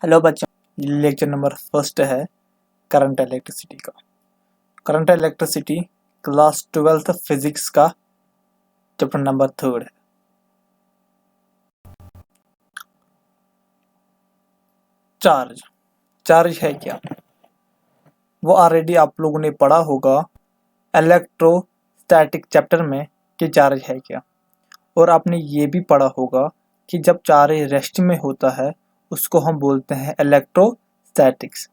Hello बच्चों, lecture number first है current electricity का। Current electricity class 12th physics का चैप्टर नंबर 3 है। चार्ज चार्ज है क्या, वो ऑलरेडी आप लोगों ने पढ़ा होगा इलेक्ट्रोस्टैटिक चैप्टर में कि चार्ज है क्या। और आपने ये भी पढ़ा होगा कि जब चार्ज रेस्ट में होता है उसको हम बोलते हैं इलेक्ट्रोस्टैटिक्स,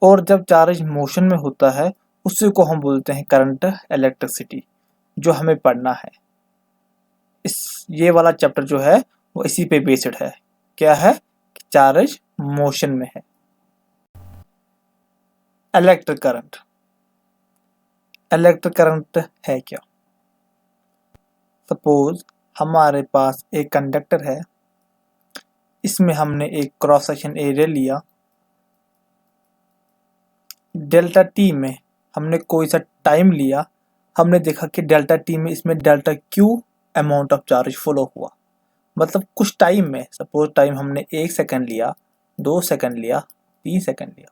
और जब चार्ज मोशन में होता है उसी को हम बोलते हैं करंट इलेक्ट्रिसिटी, जो हमें पढ़ना है। ये वाला चैप्टर जो है वो इसी पे बेस्ड है। क्या है? चार्ज मोशन में है। इलेक्ट्रिक करंट है क्या? सपोज हमारे पास एक कंडक्टर है, इसमें हमने एक क्रॉस सेक्शन एरिया लिया। डेल्टा टी में हमने कोई सा टाइम लिया, हमने देखा कि डेल्टा टी में इसमें delta Q amount of charge flow हुआ। मतलब कुछ टाइम में, सपोज टाइम हमने 1 सेकंड लिया, 2 सेकंड लिया, 3 सेकंड लिया,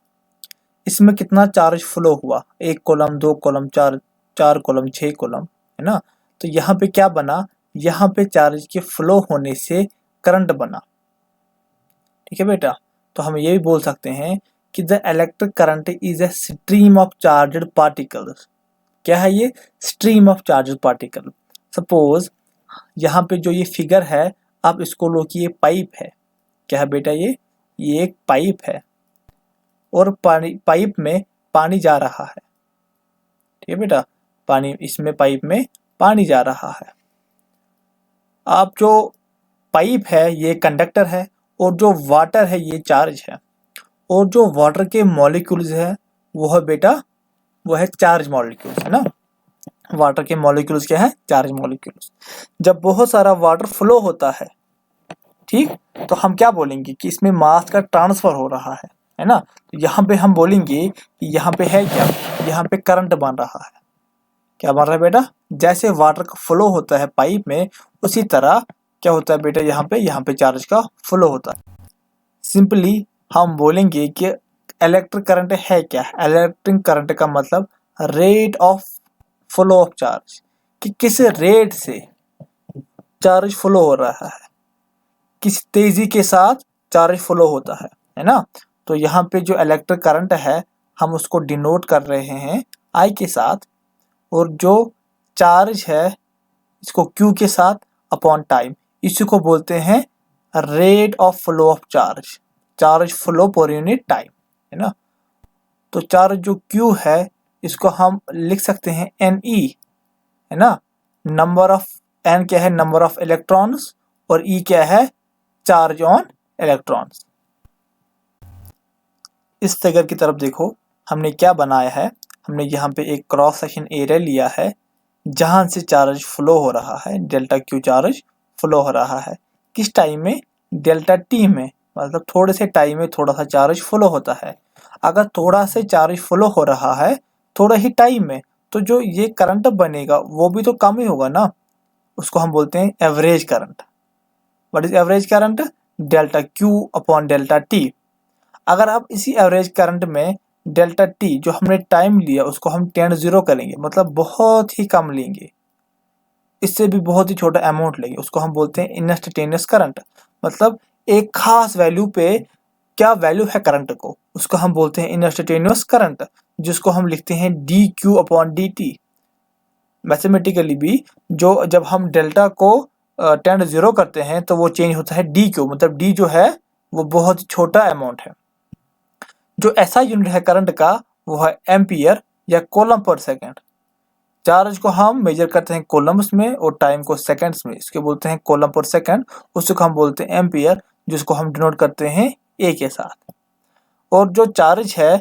इसमें कितना चार्ज फ्लो हुआ? 1 कॉलम, 2 कॉलम, 4 कॉलम, 6 कॉलम, है ना। तो यहाँ पे क्या बना? यहाँ पे चार्ज के फ्लो होने से करंट बना। ठीक है बेटा, तो हम ये भी बोल सकते हैं कि the electric current is a stream of charged particles. क्या है ये? Stream of charged particle. Suppose यहाँ पे जो ये फिगर है, आप इसको लो कि ये पाइप है। क्या है बेटा? ये एक पाइप है और पाइप में पानी जा रहा है। ठीक है बेटा, पानी इसमें पाइप में पानी जा रहा है। आप जो पाइप है ये कंडक्टर है, और जो वाटर है ये चार्ज है, और जो वाटर के मॉलिक्यूल्स है वो है बेटा, वो है चार्ज मॉलिक्यूल्स, है ना। वाटर के मॉलिक्यूल्स क्या है? Charge molecules. जब बहुत सारा वाटर फ्लो होता है, ठीक, तो हम क्या बोलेंगे कि इसमें मास का ट्रांसफर हो रहा है ना। तो यहाँ पे हम बोलेंगे कि यहाँ पे है क्या? यहाँ पे करंट बन रहा है। क्या बन रहा है बेटा? जैसे वाटर का फ्लो होता है पाइप में, उसी तरह क्या होता है बेटा, यहाँ पे चार्ज का फ्लो होता है। सिंपली हम बोलेंगे कि इलेक्ट्रिक करंट है क्या? इलेक्ट्रिक करंट का मतलब rate of flow of charge, कि किस रेट से चार्ज फ्लो हो रहा है, किस तेजी के साथ चार्ज फ्लो होता है ना। तो यहाँ पे जो इलेक्ट्रिक करंट है हम उसको डिनोट कर रहे हैं आई के साथ, और जो चार्ज है इसको क्यू के साथ अपॉन टाइम, इसी को बोलते हैं rate of flow of charge, charge flow per unit time, है ना। तो चार्ज जो क्यू है इसको हम लिख सकते हैं NE, है ना। नंबर ऑफ N क्या है? नंबर ऑफ इलेक्ट्रॉन्स, और E क्या है? Charge on electrons. इस फिगर की तरफ देखो, हमने क्या बनाया है। हमने यहाँ पे एक क्रॉस सेक्शन एरिया लिया है जहां से चार्ज फ्लो हो रहा है, डेल्टा क्यू चार्ज फ्लो हो रहा है। किस टाइम में? डेल्टा टी में, मतलब थोड़े से टाइम में थोड़ा सा चार्ज फ्लो होता है। अगर थोड़ा से चार्ज फ्लो हो रहा है थोड़ा ही टाइम में, तो जो ये करंट बनेगा वो भी तो कम ही होगा ना। उसको हम बोलते हैं average current. What is average current? Delta Q upon delta T. अगर आप इसी एवरेज करंट में डेल्टा टी जो हमने टाइम लिया उसको हम 10 करेंगे, मतलब बहुत ही कम लेंगे, इससे भी बहुत ही छोटा अमाउंट लेंगे, उसको हम बोलते हैं इंस्टेंटेनियस करंट। मतलब एक खास वैल्यू पे क्या वैल्यू है करंट को, उसको हम बोलते हैं इंस्टेंटेनियस करंट, जिसको हम लिखते हैं D Q upon D T. Mathematically भी जो जब हम डेल्टा को 10 करते हैं तो वो चेंज होता है डी क्यू, मतलब डी जो है वो बहुत छोटा अमाउंट है। जो ऐसा यूनिट है करंट का वो है एम्पियर या कूलम पर सेकंड। चार्ज को हम मेजर करते हैं कूलम्स में और टाइम को सेकंड्स में, इसके बोलते हैं कूलम पर सेकंड। उसको हम बोलते हैं एम्पियर, जिसको हम डिनोट करते हैं ए के साथ। और जो चार्ज है,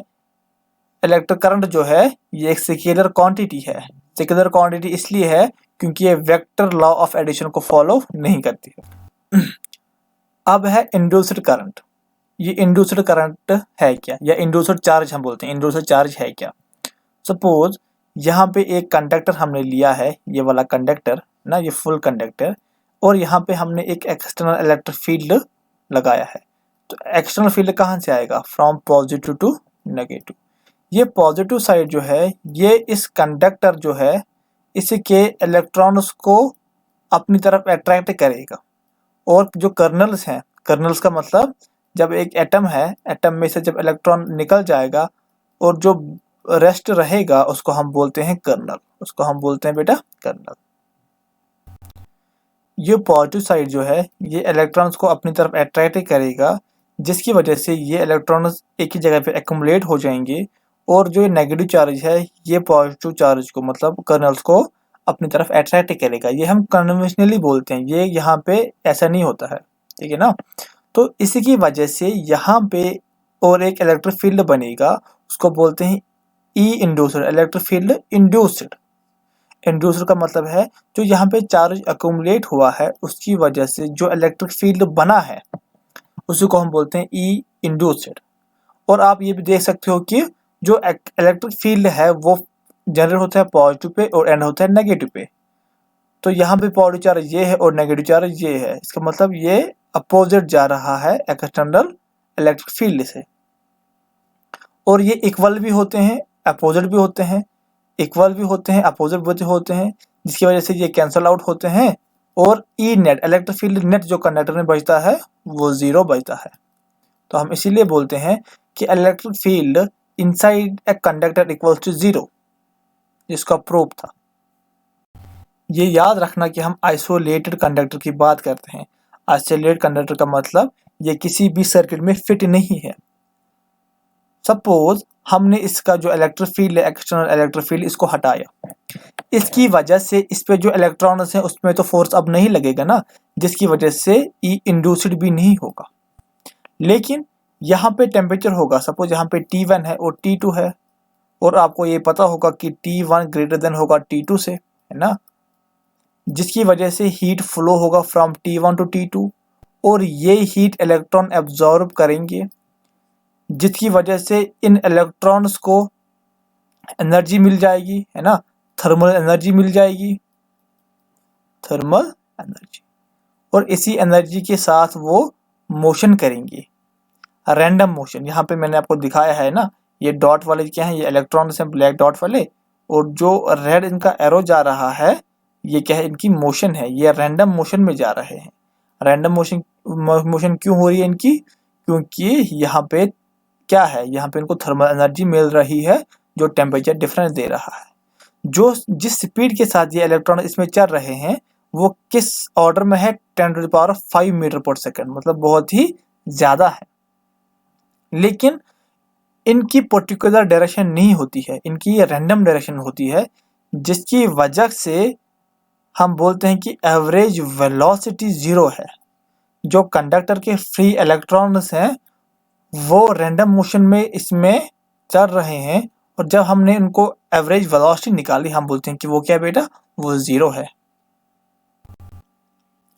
इलेक्ट्रिक करंट जो है, ये एक स्केलर क्वांटिटी है। स्केलर क्वांटिटी इसलिए है क्योंकि ये वेक्टर लॉ ऑफ एडिशन को फॉलो नहीं करती है। अब है इंड्यूस्ड करंट। ये इंड्यूस्ड करंट है क्या, या इंड्यूस्ड चार्ज हम बोलते हैं, इंड्यूस्ड चार्ज है क्या। सपोज यहाँ पे एक कंडक्टर हमने लिया है, ये वाला कंडक्टर ना, ये फुल कंडक्टर, और यहाँ पे हमने एक एक्सटर्नल इलेक्ट्रिक फील्ड लगाया है। तो एक्सटर्नल फील्ड कहाँ से आएगा? From positive to negative. ये पॉजिटिव साइड जो है ये इस कंडक्टर जो है इसके इलेक्ट्रॉन्स को अपनी तरफ अट्रैक्ट करेगा, और जो कर्नल्स हैं, कर्नल्स का मतलब जब एक एटम है, एटम में से जब इलेक्ट्रॉन निकल जाएगा और जो रेस्ट रहेगा उसको हम बोलते हैं कर्नल, उसको हम बोलते हैं बेटा कर्नल। ये पॉजिटिव साइड जो है ये इलेक्ट्रॉन्स को अपनी तरफ अट्रैक्ट करेगा, जिसकी वजह से ये इलेक्ट्रॉन्स एक ही जगह पे एक्युमुलेट हो जाएंगे, और जो नेगेटिव चार्ज है ये पॉजिटिव चार्ज को मतलब कर्नल्स को अपनी तरफ अट्रैक्ट करेगा। ये हम कन्वेंशनली बोलते हैं, ये यहाँ पे ऐसा नहीं होता है, ठीक है ना। तो इसी वजह से यहाँ पे और एक इलेक्ट्रिक फील्ड बनेगा, उसको बोलते हैं E inducer, electric field induced. Inducer का मतलब है जो यहाँ पे चार्ज अक्यूमुलेट हुआ है उसकी वजह से जो इलेक्ट्रिक फील्ड बना है उसी को हम बोलते हैं ई इंड्यूस्ड। और आप ये भी देख सकते हो कि जो इलेक्ट्रिक फील्ड है वो जनरेट होता है पॉजिटिव पे और एंड होता है नेगेटिव पे। तो यहाँ पे पॉजिटिव चार्ज ये है और नेगेटिव चार्ज ये है, इसका मतलब ये अपोजिट जा रहा है एक्सटर्नल इलेक्ट्रिक फील्ड से। और ये इक्वल भी होते हैं, अपोजिट भी होते हैं, इक्वल भी होते हैं, अपोजिट भी होते हैं, जिसकी वजह से ये कैंसल आउट होते हैं, और E net electric field net जो कंडक्टर में बचता है वो जीरो बचता है। तो हम इसीलिए बोलते हैं कि electric field inside a conductor equals to zero, जिसका प्रूफ था। ये याद रखना कि हम आइसोलेटेड कंडक्टर की बात करते हैं। आइसोलेटेड कंडक्टर का मतलब ये किसी भी सर्किट में फिट नहीं है। सपोज हमने इसका जो इलेक्ट्रिक फील्ड है, एक्सटर्नल इलेक्ट्रिक फील्ड, इसको हटाया, इसकी वजह से इस पे जो इलेक्ट्रॉन्स हैं उसमें तो फोर्स अब नहीं लगेगा ना, जिसकी वजह से ई इंड्यूस्ड भी नहीं होगा। लेकिन यहाँ पे टेम्परेचर होगा, सपोज यहाँ पे T1 है और T2 है, और आपको ये पता होगा कि T1 ग्रेटर देन होगा T2 से, है ना, जिसकी वजह से हीट फ्लो होगा फ्रॉम T1 टू T2, और ये हीट इलेक्ट्रॉन एब्जॉर्ब करेंगे, जिसकी वजह से इन इलेक्ट्रॉन्स को एनर्जी मिल जाएगी, है ना, थर्मल एनर्जी मिल जाएगी, थर्मल एनर्जी। और इसी एनर्जी के साथ वो मोशन करेंगे, रैंडम मोशन। यहाँ पे मैंने आपको दिखाया है ना, ये डॉट वाले क्या हैं, ये इलेक्ट्रॉन्स हैं ब्लैक डॉट वाले, और जो रेड इनका एरो जा रहा है ये क्या है, इनकी मोशन है, ये रैंडम मोशन में जा रहे हैं। रैंडम मोशन क्यों हो रही है इनकी? क्योंकि यहाँ पे क्या है, यहाँ पे इनको थर्मल एनर्जी मिल रही है जो टेम्परेचर डिफरेंस दे रहा है। जो जिस स्पीड के साथ ये इलेक्ट्रॉन इसमें चल रहे हैं वो किस ऑर्डर में है, 10⁵ मीटर पर सेकेंड, मतलब बहुत ही ज्यादा है। लेकिन इनकी पर्टिकुलर डायरेक्शन नहीं होती है, इनकी ये रैंडम डायरेक्शन होती है, जिसकी वजह से हम बोलते हैं कि एवरेज वेलोसिटी जीरो है। जो कंडक्टर के फ्री इलेक्ट्रॉन्स हैं वो रैंडम मोशन में इसमें चल रहे हैं, और जब हमने उनको एवरेज वेलोसिटी निकाली हम बोलते हैं कि वो क्या बेटा, वो जीरो है।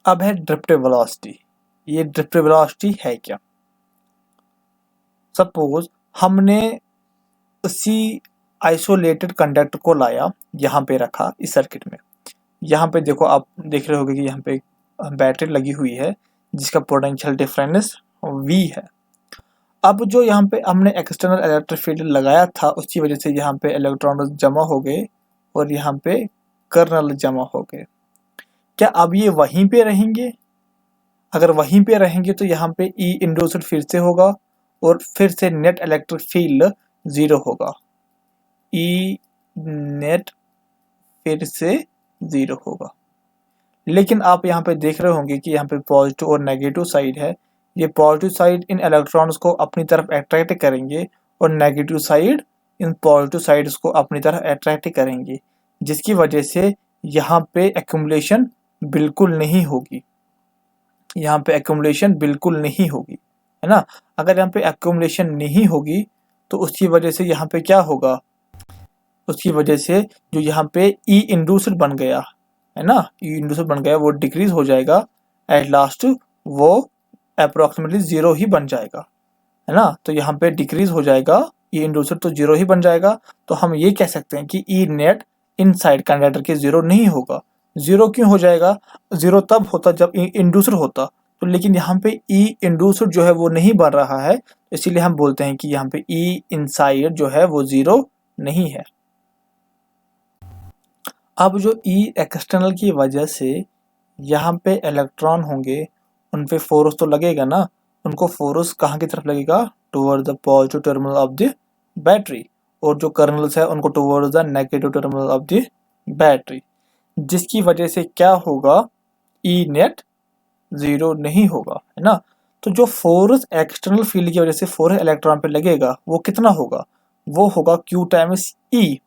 अब है ड्रिफ्ट वेलोसिटी। ये ड्रिफ्ट वेलोसिटी है क्या? सपोज हमने उसी आइसोलेटेड कंडक्टर को लाया, यहाँ पे रखा इस सर्किट में। यहाँ पे देखो, आप देख रहे होगे कि यहाँ पे बैटरी लगी हुई है जिसका पोटेंशियल डिफरेंस V है। अब जो यहाँ पे हमने एक्सटर्नल इलेक्ट्रिक फील्ड लगाया था उसकी वजह से यहाँ पे इलेक्ट्रॉन जमा हो गए और यहाँ पे कर्नल जमा हो गए। क्या अब ये वहीं पे रहेंगे? अगर वहीं पे रहेंगे तो यहाँ पे ई इंड्यूस्ड फिर से होगा और फिर से नेट इलेक्ट्रिक फील्ड जीरो होगा। ई नेट फिर से जीरो होगा। लेकिन आप यहाँ पे देख रहे होंगे कि यहाँ पे पॉजिटिव और नेगेटिव साइड है। ये पॉजिटिव साइड इन इलेक्ट्रॉन्स को अपनी तरफ अट्रैक्ट करेंगे और negative side in positive sides को अपनी तरफ अट्रैक्ट करेंगे, जिसकी वजह से यहाँ पे एक्युमुलेशन बिल्कुल नहीं होगी। यहाँ पे एक्युमुलेशन बिल्कुल नहीं होगी, है ना। अगर यहाँ पे एक्युमुलेशन नहीं होगी तो उसकी वजह से यहाँ पे क्या होगा, उसकी वजह से जो यहाँ पे ई इंड्यूस्ड बन गया है ना, ई इंड्यूस्ड बन गया वो डिक्रीज हो जाएगा, एट लास्ट वो अप्रोक्सीमेटली जीरो ही बन जाएगा, है ना। तो यहाँ पे डिक्रीज हो जाएगा, ई इंड्यूस्ड तो जीरो ही बन जाएगा। तो हम ये कह सकते हैं कि ई नेट इनसाइड कंडक्टर के जीरो नहीं होगा। जीरो क्यों हो जाएगा? जीरो तब होता जब इंड्यूसर होता, तो लेकिन यहाँ पे ई इंड्यूस्ड जो है वो नहीं बन रहा है, इसीलिए हम बोलते हैं कि यहाँ पे ई इनसाइड जो है वो 0 नहीं है। अब जो ई एक्सटर्नल की वजह से यहाँ पे इलेक्ट्रॉन होंगे, उन पे फोर्स तो लगेगा ना, उनको फोर्स कहाँ की तरफ लगेगा, toward the positive terminal of the battery, और जो कर्नल्स है उनको toward the negative terminal of the battery, जिसकी वजह से क्या होगा, ई नेट 0 नहीं होगा, है ना। तो जो फोर्स एक्सटर्नल फील्ड की वजह से फोर्स इलेक्ट्रॉन पे लगेगा वो कितना होगा, वो होगा Q टाइम्स ई।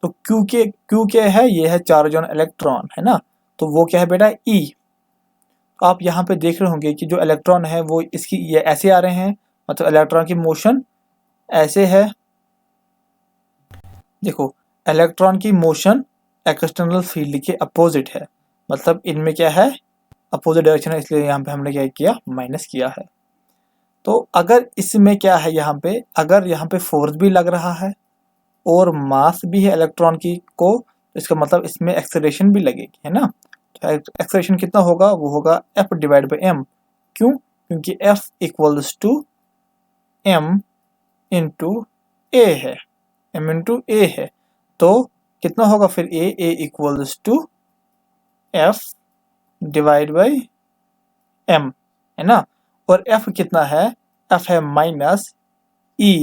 तो Q क्या है, ये है चार्ज ऑन इलेक्ट्रॉन, है ना, तो वो क्या है बेटा, ई। आप यहाँ पे देख रहे होंगे कि जो इलेक्ट्रॉन है वो इसकी ये ऐसे आ रहे हैं, मतलब इलेक्ट्रॉन की मोशन ऐसे है। देखो इलेक्ट्रॉन की मोशन एक्सटर्नल फील्ड के अपोजिट है, मतलब इनमें क्या है, अपोजिट डायरेक्शन है, इसलिए यहाँ पे हमने क्या किया, माइनस किया है। तो अगर इसमें क्या है, यहाँ पे अगर यहाँ पे फोर्स भी लग रहा है और मास भी है इलेक्ट्रॉन की को, तो इसका मतलब इसमें एक्सेलरेशन भी लगेगी, है ना। तो एक्सेलरेशन कितना होगा, वो होगा F डिवाइड बाई m। क्यों, क्योंकि F equals to m into A है, m इंटू ए है, तो कितना होगा फिर a equals to F divide by m, है ना। और F कितना है, F है minus E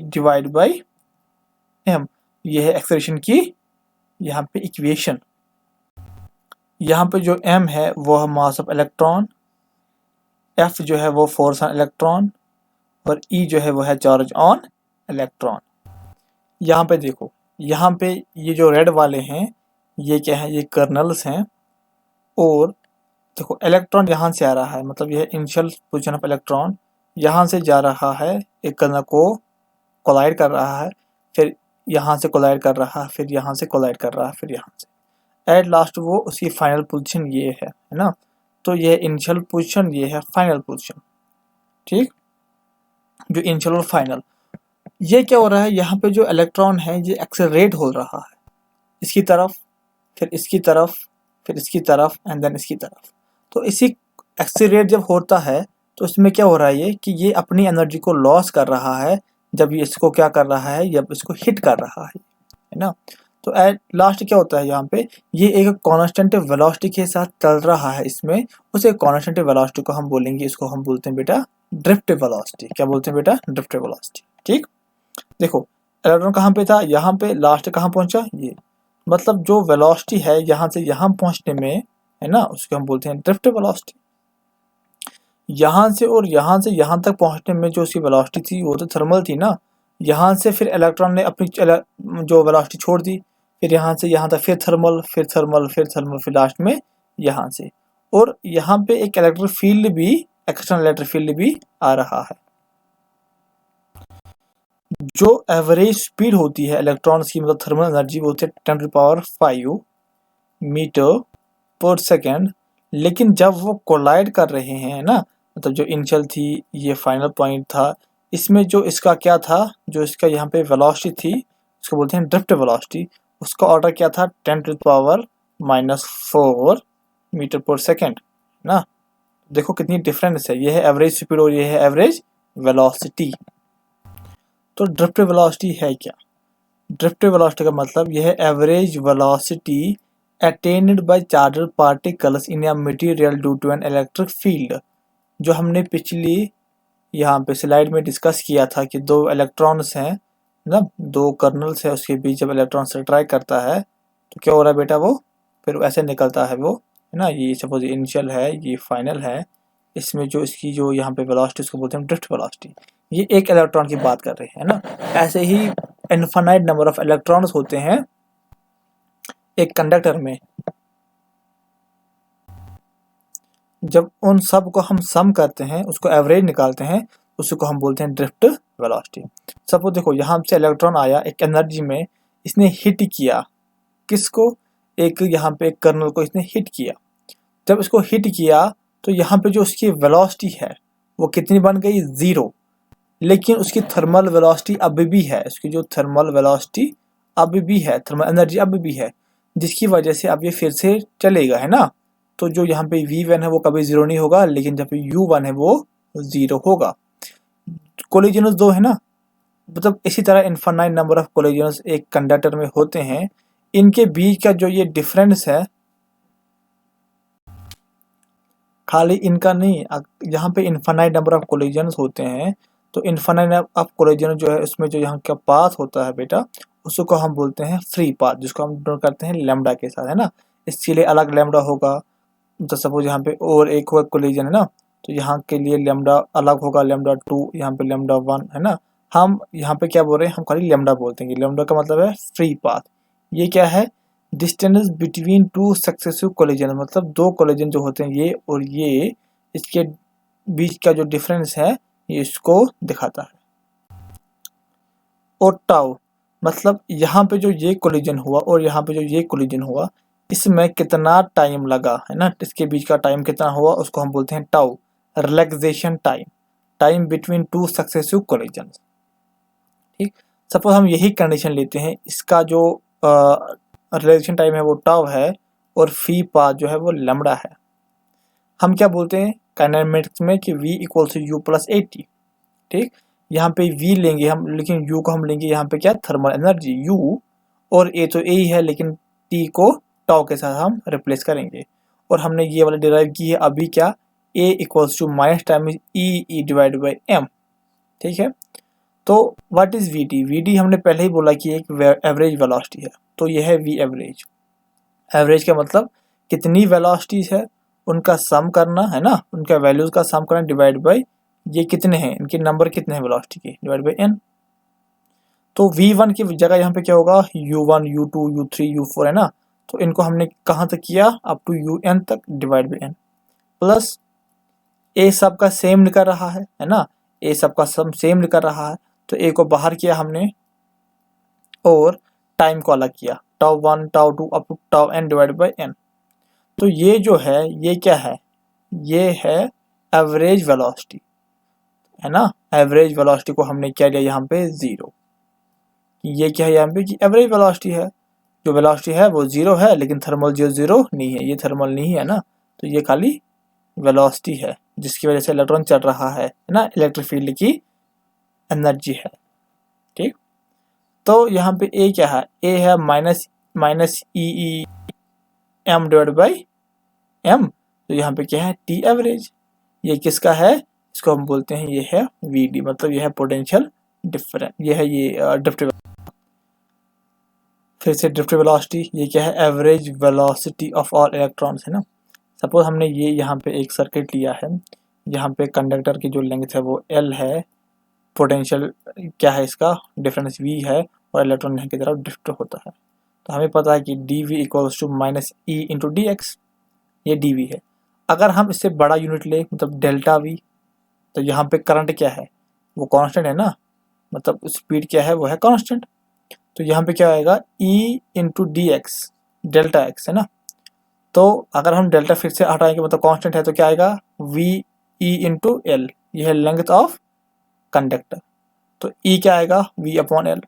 divide by m। ये है एक्सेलरेशन की यहाँ पे इक्वेशन। यहाँ पे जो m है वो है मास ऑफ इलेक्ट्रॉन, F जो है वो फोर्स ऑन इलेक्ट्रॉन, और E जो है वो है चार्ज ऑन इलेक्ट्रॉन। यहाँ पे देखो, यहाँ पे ये जो रेड वाले हैं ये क्या है, ये कर्नल्स हैं, और देखो इलेक्ट्रॉन यहाँ से आ रहा है, मतलब यह इनिशियल पोजीशन ऑफ इलेक्ट्रॉन यहाँ से जा रहा है, एक कर्नल को कोलाइड कर रहा है, फिर यहाँ से कोलाइड कर रहा है, फिर यहाँ से कोलाइड कर रहा है, फिर यहाँ से, एट लास्ट वो उसकी फाइनल पोजीशन ये है ना। तो यह इनिशियल पोजीशन, ये है फाइनल पोजीशन, ठीक। जो इनिशियल और फाइनल, ये क्या हो रहा है, यहाँ पे जो इलेक्ट्रॉन है ये एक्सेलरेट हो रहा है इसकी तरफ, फिर इसकी तरफ, फिर इसकी तरफ, एंड देन इसकी तरफ। तो इसी एक्सेलरेट जब होता है तो इसमें क्या हो रहा है, ये कि ये अपनी एनर्जी को लॉस कर रहा है जब ये इसको क्या कर रहा है, जब इसको हिट कर रहा है ना। तो एट लास्ट क्या होता है, यहाँ पे ये एक कांस्टेंट वेलोसिटी के साथ चल रहा है, इसमें उस एक कांस्टेंट वेलोसिटी को हम बोलेंगे, इसको हम बोलते हैं बेटा ड्रिफ्ट वेलोसिटी। क्या बोलते हैं बेटा, ड्रिफ्ट वेलोसिटी, ठीक। देखो इलेक्ट्रॉन कहाँ पे था, यहाँ पे, लास्ट कहाँ पहुंचा, ये, मतलब जो वेलोसिटी है यहाँ से यहाँ पहुंचने में, है ना, उसको हम बोलते हैं ड्रिफ्ट वेलोसिटी। यहाँ से और यहाँ से यहाँ तक पहुंचने में जो उसकी वेलोसिटी थी वो तो थर्मल थी ना, यहाँ से फिर इलेक्ट्रॉन ने अपनी जो वेलोसिटी छोड़ दी, फिर यहाँ से यहाँ तक फिर थर्मल, फिर थर्मल, फिर थर्मल, फिर लास्ट में यहाँ से, और यहाँ पे एक इलेक्ट्रिक फील्ड भी, एक्सटर्नल इलेक्ट्रिक फील्ड भी आ रहा है। जो एवरेज स्पीड होती है इलेक्ट्रॉन्स की, मतलब थर्मल एनर्जी, वो होती है 10⁵ मीटर पर सेकेंड। लेकिन जब वो कोलाइड कर रहे हैं ना, मतलब जो इनिशियल थी, ये फाइनल पॉइंट था, इसमें जो इसका क्या था, जो इसका यहाँ पे वेलोसिटी थी, उसको बोलते हैं ड्रिफ्ट वेलोसिटी, उसका ऑर्डर क्या था, 10⁻⁻⁴ मीटर पर सेकेंड ना। देखो कितनी डिफरेंस है, ये है एवरेज स्पीड और ये है एवरेज वेलोसिटी। तो ड्रिफ्ट वेलोसिटी है क्या, ड्रिफ्ट वेलोसिटी का मतलब यह है average velocity attained by charged particles in a material due to an electric field. जो हमने पिछली यहाँ पे स्लाइड में डिस्कस किया था कि दो इलेक्ट्रॉन्स हैं ना, दो कर्नल्स है, उसके बीच जब इलेक्ट्रॉन से अट्रैक्ट करता है तो क्या हो रहा है बेटा, वो फिर ऐसे निकलता है वो, है ना। ये सपोज इनिशियल है, ये फाइनल है, इसमें जो इसकी जो यहाँ पे वेलोसिटी उसको बोलते हैं ड्रिफ्ट वेलोसिटी। ये एक इलेक्ट्रॉन की बात कर रहे हैं ना। ऐसे ही इनफाइनाइट नंबर ऑफ इलेक्ट्रॉन्स होते हैं एक कंडक्टर में, जब उन सब को हम सम करते हैं, उसको एवरेज निकालते हैं, उसको हम बोलते हैं ड्रिफ्ट वेलोसिटी। सपोज देखो यहाँ से इलेक्ट्रॉन आया एक एनर्जी में, इसने हिट किया किसको, एक यहाँ पे एक कर्नल को इसने हिट किया। जब इसको हिट किया तो यहाँ पे जो उसकी वेलोसिटी है वो कितनी बन गई, 0। लेकिन उसकी थर्मल वेलोसिटी अभी भी है, उसकी जो थर्मल वेलोसिटी अभी भी है, थर्मल एनर्जी अभी भी है, जिसकी वजह से अब ये फिर से चलेगा, है ना। तो जो यहाँ पे V1 है वो कभी 0 नहीं होगा, लेकिन जब U1 है वो 0 होगा। कोलिजन्स दो है ना, मतलब इसी तरह इनफाइनाइट नंबर ऑफ कोलिजन्स एक कंडक्टर में होते हैं। इनके बीच का जो ये डिफरेंस है, खाली इनका नहीं, यहाँ पे इनफाइनाइट नंबर ऑफ कोलिजन्स होते हैं, तो इनफाइनाइट ऑफ कोलिजन जो है उसमें जो यहाँ का पाथ होता है बेटा, उसको हम बोलते हैं फ्री पाथ, जिसको हम डिनोट करते हैं लैम्डा के साथ, है ना। इसके लिए अलग लैम्डा होगा। तो सपोज यहाँ पे और एक हुआ कोलिजन है ना, तो यहाँ के लिए लैम्डा अलग होगा, लैम्डा 2, यहाँ पे लैम्डा 1, है ना। हम यहाँ पे क्या बोल रहे हैं, हम खाली लैम्डा बोलते हैं। लैम्डा का मतलब है फ्री पाथ। ये क्या है, distance between two successive collision, मतलब दो कोलिजन जो होते हैं ये और ये, इसके बीच का जो डिफरेंस है ये इसको दिखाता है। और टाउ मतलब यहाँ पे जो ये कोलिजन हुआ और यहाँ पे जो ये कोलिजन हुआ, इसमें कितना टाइम लगा, है ना, इसके बीच का टाइम कितना हुआ, उसको हम बोलते हैं tau, relaxation time, time between two successive collision. ठीक, सपोज हम यही कंडीशन लेते हैं, इसका जो रिलैक्सेशन टाइम है वो टाउ है और फी पाथ जो है वो लैम्डा है। हम क्या बोलते हैं काइनेमेटिक्स में कि v equals to u plus a t. ठीक, यहाँ पे v लेंगे हम, लेकिन u को हम लेंगे यहाँ पे क्या, थर्मल एनर्जी u, और a तो a ही है, लेकिन t को टाउ के साथ हम रिप्लेस करेंगे। और हमने ये वाला डिराइव की है अभी क्या, a equals to minus time e divide by m। ठीक है, तो व्हाट इज vd? vd हमने पहले ही बोला कि एक एवरेज वेलोसिटी है, तो ये है v एवरेज। एवरेज का मतलब कितनी वेलोसिटीज है उनका सम करना, है ना, उनका वैल्यूज का सम करना डिवाइड बाई ये कितने हैं, इनके नंबर कितने हैं वेलोसिटी के, डिवाइड बाई n। तो v1 की जगह यहाँ पे क्या होगा, u1 u2 u3 u4, है ना। तो इनको हमने कहाँ तक किया, अप टू un तक, divide by n, plus a सबका सेम निकल रहा है ना, a सबका सम सेम निकल रहा है, तो a को बाहर किया हमने और टाइम को अलग किया, tau 1 tau 2 up to tau n divide by n। तो ये जो है ये क्या है, ये है एवरेज वेलोसिटी, है ना। एवरेज वेलोसिटी को हमने क्या लिया यहाँ पे 0। ये क्या है यहाँ पे कि एवरेज वेलोसिटी है, जो वेलोसिटी है वो 0 है, लेकिन थर्मल जो 0 नहीं है, ये थर्मल नहीं है ना, तो ये खाली वेलोसिटी है जिसकी वजह से इलेक्ट्रॉन चल रहा है ना, इलेक्ट्रिक फील्ड की एनर्जी है। ठीक, तो यहाँ पे ए क्या है, ए है minus e m divide by m, तो यहाँ पे क्या है टी एवरेज। ये किसका है, इसको हम बोलते हैं ये है वीडी, मतलब ये है पोटेंशियल डिफरेंस, ये है ये ड्रिफ्ट। फिर से ड्रिफ्ट वेलोसिटी, ये क्या है, average velocity of all electrons, है ना। सपोज हमने ये यहाँ पे एक सर्किट लिया है, यहाँ पे कंडक्टर की जो लेंथ है वो L है, पोटेंशियल क्या है इसका डिफरेंस V है, और इलेक्ट्रॉन यहाँ की तरफ ड्रिफ्ट होता है। तो हमें पता है कि dV equals to minus e into d x, ये dV है। अगर हम इससे बड़ा यूनिट ले, मतलब डेल्टा V, तो यहाँ पे करंट क्या है, वो कांस्टेंट है ना, मतलब स्पीड क्या है वो है कांस्टेंट। तो यहाँ पे क्या आएगा E into d x, delta x, है ना। तो अगर हम डेल्टा फिर से हटाएंगे, मतलब कांस्टेंट है, तो क्या आएगा V E इंटू एल, ये है लेंथ ऑफ कंडक्टर, तो E क्या आएगा V अपॉन एल।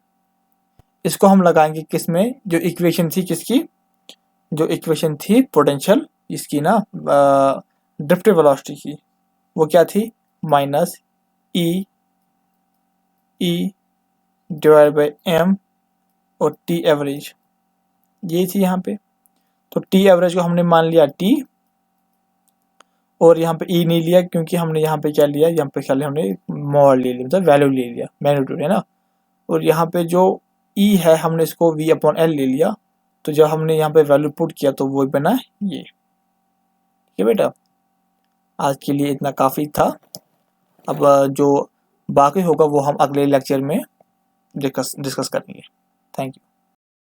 इसको हम लगाएंगे किस में, जो इक्वेशन थी किसकी, जो इक्वेशन थी पोटेंशियल इसकी ना, ड्रिफ्ट वेलोसिटी की, वो क्या थी, minus e divide by m और टी एवरेज, ये थी यहाँ पे। तो टी एवरेज को हमने मान लिया टी, और यहाँ पे ई नहीं लिया क्योंकि हमने यहाँ पे क्या लिया, यहाँ पे क्या लिया हमने, मॉड ले लिया, मतलब वैल्यू ले लिया, मैग्नीट्यूड, है ना। और यहाँ पे जो ई है हमने इसको वी अपॉन एल ले लिया, तो जब हमने यहाँ पे वैल्यू पुट किया तो वो बना ये। ठीक है बेटा, आज के लिए इतना काफ़ी था। अब जो बाकी होगा वो हम अगले लेक्चर में डिस्कस करेंगे। Thank you.